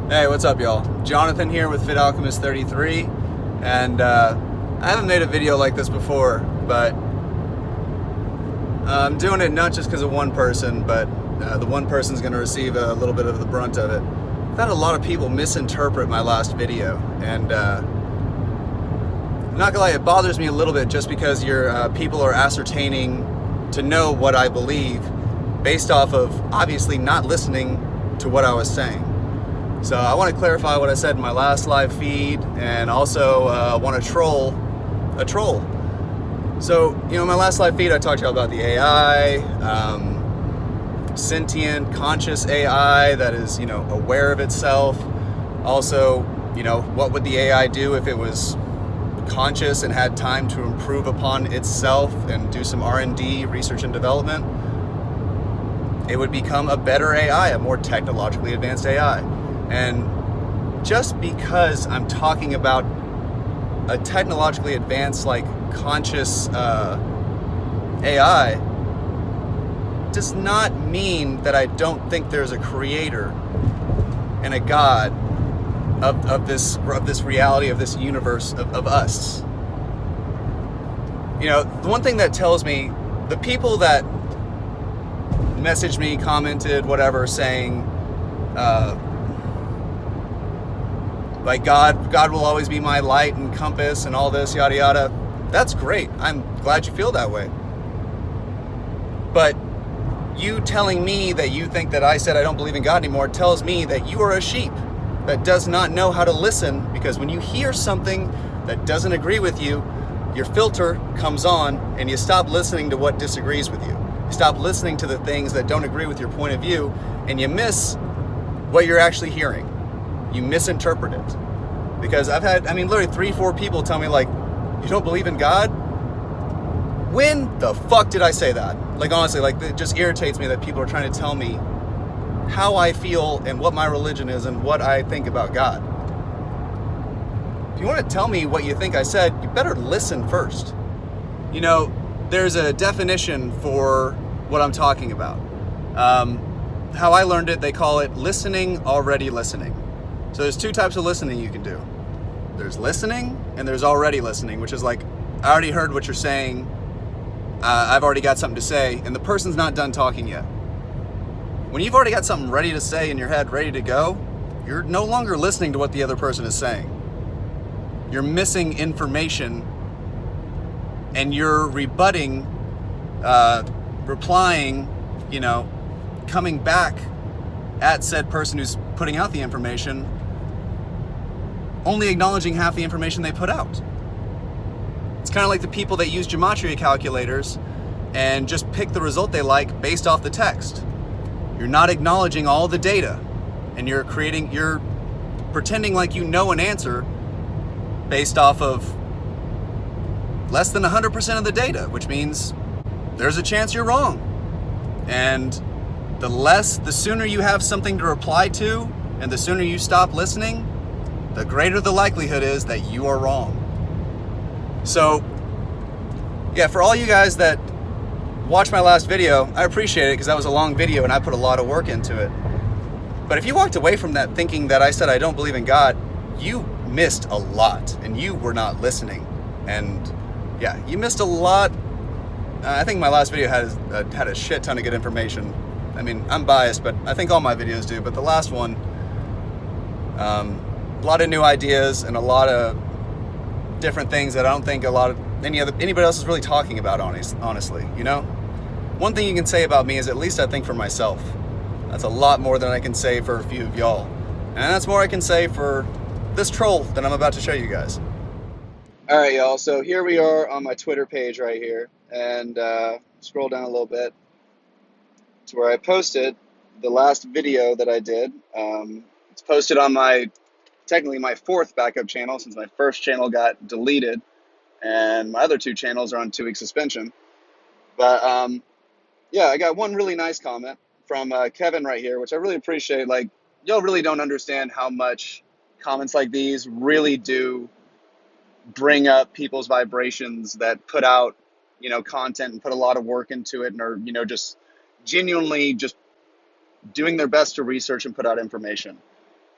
Hey, what's up, y'all? Jonathan here with Fit Alchemist 33, and I haven't made a video like this before, but I'm doing it not just because of one person, but the one person's going to receive a little bit of the brunt of it. I've had a lot of people misinterpret my last video, and I'm not gonna lie, it bothers me a little bit just because people are ascertaining to know what I believe based off of obviously not listening to what I was saying. So I want to clarify what I said in my last live feed, and also want to troll a troll. So, in my last live feed, I talked to you about the AI, sentient, conscious AI that is, aware of itself. Also, what would the AI do if it was conscious and had time to improve upon itself and do some R&D, research and development? It would become a better AI, a more technologically advanced AI. And just because I'm talking about a technologically advanced, conscious AI does not mean that I don't think there's a creator and a God of this reality, of this universe, of us. The one thing that tells me, the people that messaged me, commented, whatever, saying, God will always be my light and compass and all this, yada yada. That's great. I'm glad you feel that way. But you telling me that you think that I said I don't believe in God anymore tells me that you are a sheep that does not know how to listen, because when you hear something that doesn't agree with you, your filter comes on and you stop listening to what disagrees with you. You stop listening to the things that don't agree with your point of view, and you miss what you're actually hearing. You misinterpret it. Because I've had, literally 3-4 people tell me, you don't believe in God? When the fuck did I say that? Honestly, it just irritates me that people are trying to tell me how I feel and what my religion is and what I think about God. If you want to tell me what you think I said, you better listen first. There's a definition for what I'm talking about. How I learned it, they call it listening already listening. So there's 2 types of listening you can do. There's listening and there's already listening, which is I already heard what you're saying. I've already got something to say, and the person's not done talking yet. When you've already got something ready to say in your head, ready to go, you're no longer listening to what the other person is saying. You're missing information, and you're rebutting, replying, coming back at said person who's putting out the information, only acknowledging half the information they put out. It's kind of like the people that use gematria calculators and just pick the result they like based off the text. You're not acknowledging all the data, and you're pretending like you know an answer based off of less than 100% of the data, which means there's a chance you're wrong. And the sooner you have something to reply to, and the sooner you stop listening, the greater the likelihood is that you are wrong. So, yeah, for all you guys that watched my last video, I appreciate it, because that was a long video and I put a lot of work into it. But if you walked away from that thinking that I said I don't believe in God, you missed a lot, and you were not listening. And yeah, you missed a lot. I think my last video had a shit ton of good information. I'm biased, but I think all my videos do. But the last one, a lot of new ideas and a lot of different things that I don't think anybody else is really talking about, honestly. One thing you can say about me is, at least I think for myself. That's a lot more than I can say for a few of y'all. And that's more I can say for this troll that I'm about to show you guys. All right, y'all. So here we are on my Twitter page right here. And scroll down a little bit to where I posted the last video that I did. It's posted on technically my 4th backup channel, since my 1st channel got deleted. And my other 2 channels are on 2-week suspension. But yeah, I got one really nice comment from Kevin right here, which I really appreciate. Y'all really don't understand how much comments like these really do bring up people's vibrations that put out, content and put a lot of work into it, and are, just genuinely just doing their best to research and put out information.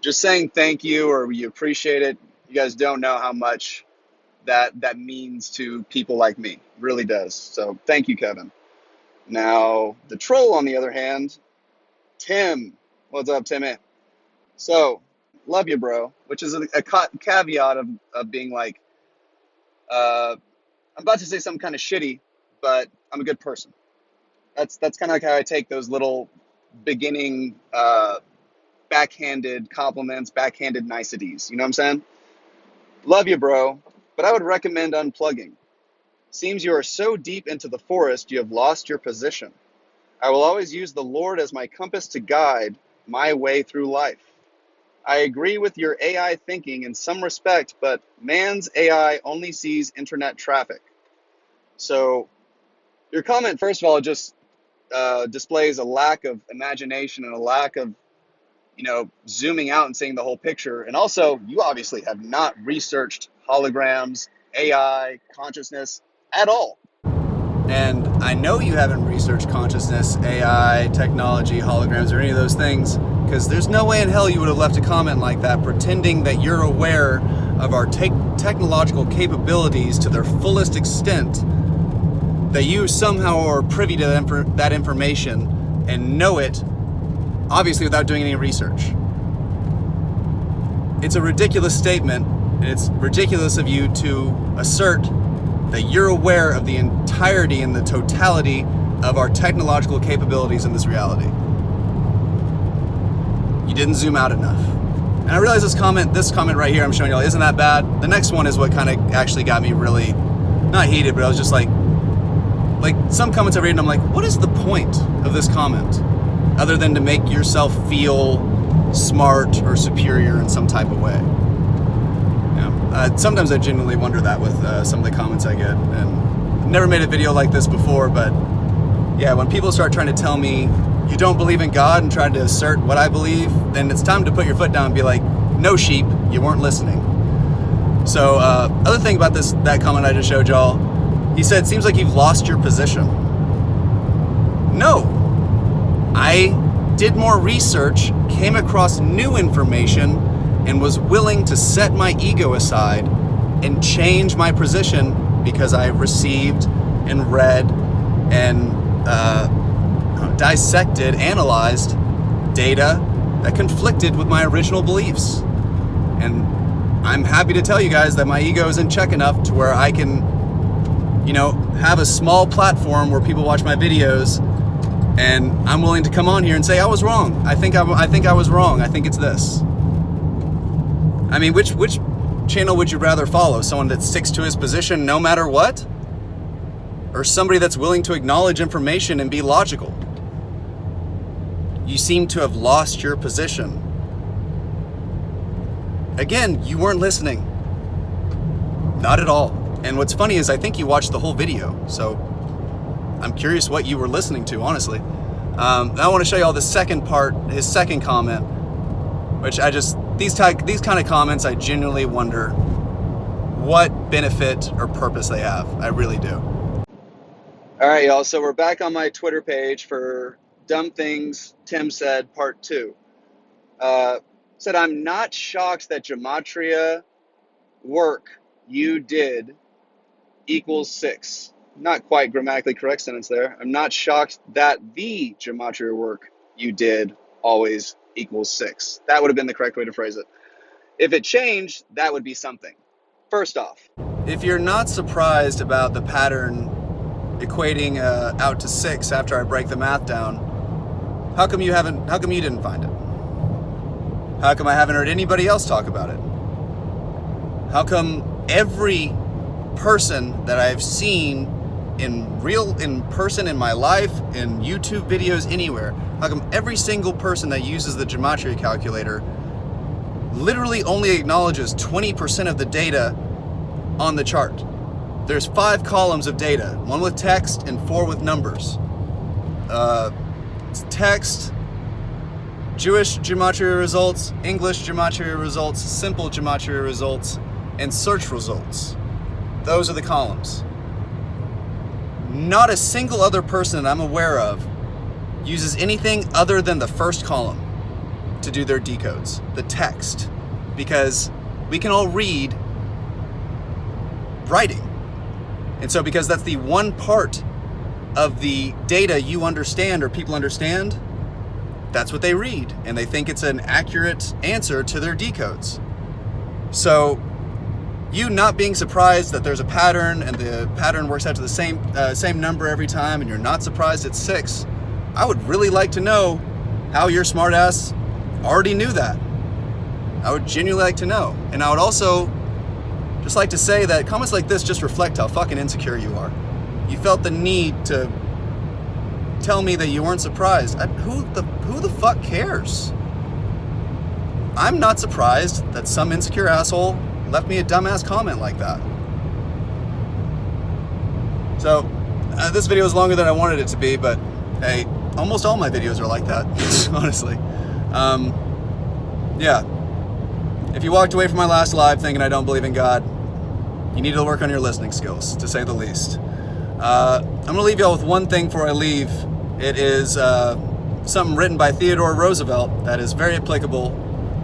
just saying thank you or we appreciate it. You guys don't know how much that means to people like me. It really does. So thank you, Kevin. Now, the troll, on the other hand, Tim. What's up, Timmy? So, love you, bro. Which is a caveat of being like, I'm about to say something kind of shitty, but I'm a good person. That's kind of like how I take those little beginning backhanded compliments, backhanded niceties. You know what I'm saying? Love you, bro. But I would recommend unplugging. Seems you are so deep into the forest you have lost your position. I will always use the Lord as my compass to guide my way through life. I agree with your AI thinking in some respect, but man's AI only sees internet traffic. So your comment, first of all, just displays a lack of imagination and a lack of, zooming out and seeing the whole picture. And also, you obviously have not researched holograms, AI, consciousness at all. And I know you haven't researched consciousness, AI, technology, holograms, or any of those things, because there's no way in hell you would have left a comment like that pretending that you're aware of our technological capabilities to their fullest extent, that you somehow are privy to that information and know it, obviously without doing any research. It's a ridiculous statement, and it's ridiculous of you to assert that you're aware of the entirety and the totality of our technological capabilities in this reality. You didn't zoom out enough. And I realize this comment right here I'm showing y'all isn't that bad. The next one is what kind of actually got me really, not heated, but I was just like some comments I read and I'm like, what is the point of this comment? Other than to make yourself feel smart or superior in some type of way. Sometimes I genuinely wonder that with some of the comments I get. And I've never made a video like this before, but yeah, when people start trying to tell me you don't believe in God and try to assert what I believe, then it's time to put your foot down and be like, no sheep, you weren't listening. So other thing about that comment I just showed y'all, he said, seems like you've lost your position. No, I did more research, came across new information, and was willing to set my ego aside and change my position because I received and read and dissected, analyzed data that conflicted with my original beliefs. And I'm happy to tell you guys that my ego is in check enough to where I can, have a small platform where people watch my videos and I'm willing to come on here and say, I was wrong. I think I was wrong. I think it's this. I mean, which channel would you rather follow? Someone that sticks to his position no matter what? Or somebody that's willing to acknowledge information and be logical? You seem to have lost your position. Again, you weren't listening. Not at all. And what's funny is I think you watched the whole video, so I'm curious what you were listening to, honestly. I want to show you all the second part, his second comment, which these kind of comments, I genuinely wonder what benefit or purpose they have. I really do. All right, y'all. So we're back on my Twitter page for Dumb Things Tim Said Part 2. Said, I'm not shocked that gematria work you did equals 6. Not quite grammatically correct sentence there. I'm not shocked that the gematria work you did always equals 6. That would have been the correct way to phrase it. If it changed, that would be something. First off, if you're not surprised about the pattern equating out to 6 after I break the math down, how come you didn't find it? How come I haven't heard anybody else talk about it? How come every person that I've seen in person in my life, in YouTube videos, anywhere, how come every single person that uses the gematria calculator literally only acknowledges 20% of the data on the chart? There's 5 columns of data, 1 with text and 4 with numbers. It's text, Jewish gematria results, English gematria results, simple gematria results, and search results. Those are the columns. Not a single other person that I'm aware of uses anything other than the first column to do their decodes, the text, because we can all read writing. And so because that's the one part of the data you understand or people understand, that's what they read, and they think it's an accurate answer to their decodes. So you not being surprised that there's a pattern and the pattern works out to the same number every time, and you're not surprised it's 6, I would really like to know how your smartass already knew that. I would genuinely like to know. And I would also just like to say that comments like this just reflect how fucking insecure you are. You felt the need to tell me that you weren't surprised. Who the fuck cares? I'm not surprised that some insecure asshole left me a dumbass comment like that. So, this video is longer than I wanted it to be, but hey, almost all my videos are like that, honestly. Yeah. If you walked away from my last live thinking I don't believe in God, you need to work on your listening skills, to say the least. I'm gonna leave y'all with one thing before I leave. It is something written by Theodore Roosevelt that is very applicable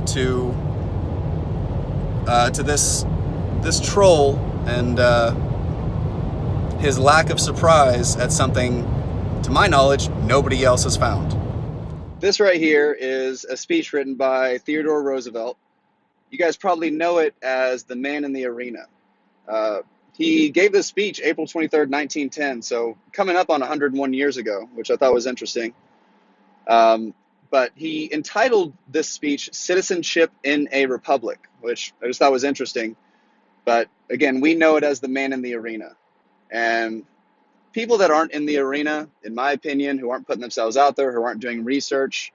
to this troll and his lack of surprise at something, to my knowledge, nobody else has found. This right here is a speech written by Theodore Roosevelt. You guys probably know it as the Man in the Arena. He gave this speech April 23rd, 1910, so coming up on 101 years ago, which I thought was interesting. But he entitled this speech Citizenship in a Republic, which I just thought was interesting. But again, we know it as the Man in the Arena. And people that aren't in the arena, in my opinion, who aren't putting themselves out there, who aren't doing research,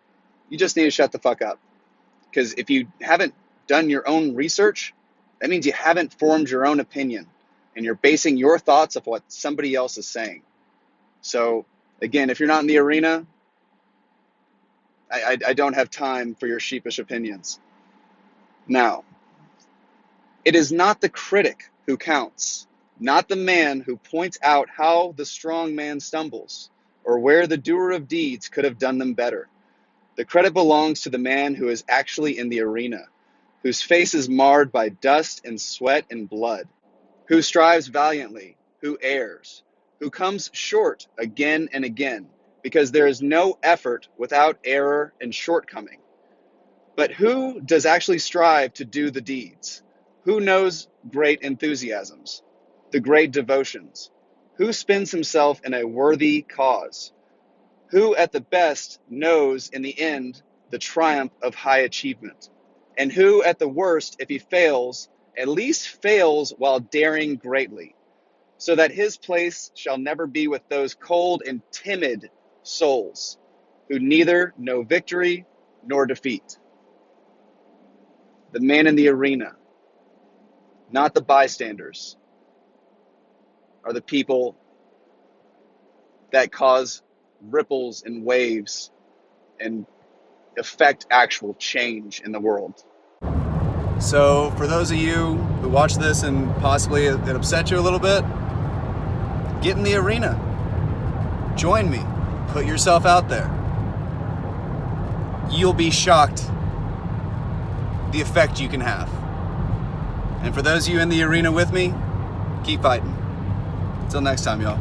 you just need to shut the fuck up. Because if you haven't done your own research, that means you haven't formed your own opinion. And you're basing your thoughts off what somebody else is saying. So, again, if you're not in the arena, I don't have time for your sheepish opinions. Now, it is not the critic who counts, not the man who points out how the strong man stumbles, or where the doer of deeds could have done them better. The credit belongs to the man who is actually in the arena, whose face is marred by dust and sweat and blood, who strives valiantly, who errs, who comes short again and again, because there is no effort without error and shortcoming. But who does actually strive to do the deeds? Who knows great enthusiasms, the great devotions? Who spends himself in a worthy cause? Who at the best knows in the end the triumph of high achievement? And who at the worst, if he fails, at least fails while daring greatly, so that his place shall never be with those cold and timid souls who neither know victory nor defeat. The man in the arena, not the bystanders, are the people that cause ripples and waves and affect actual change in the world. So for those of you who watch this and possibly it upset you a little bit, get in the arena. Join me. Put yourself out there. You'll be shocked the effect you can have. And for those of you in the arena with me, keep fighting. Until next time, y'all.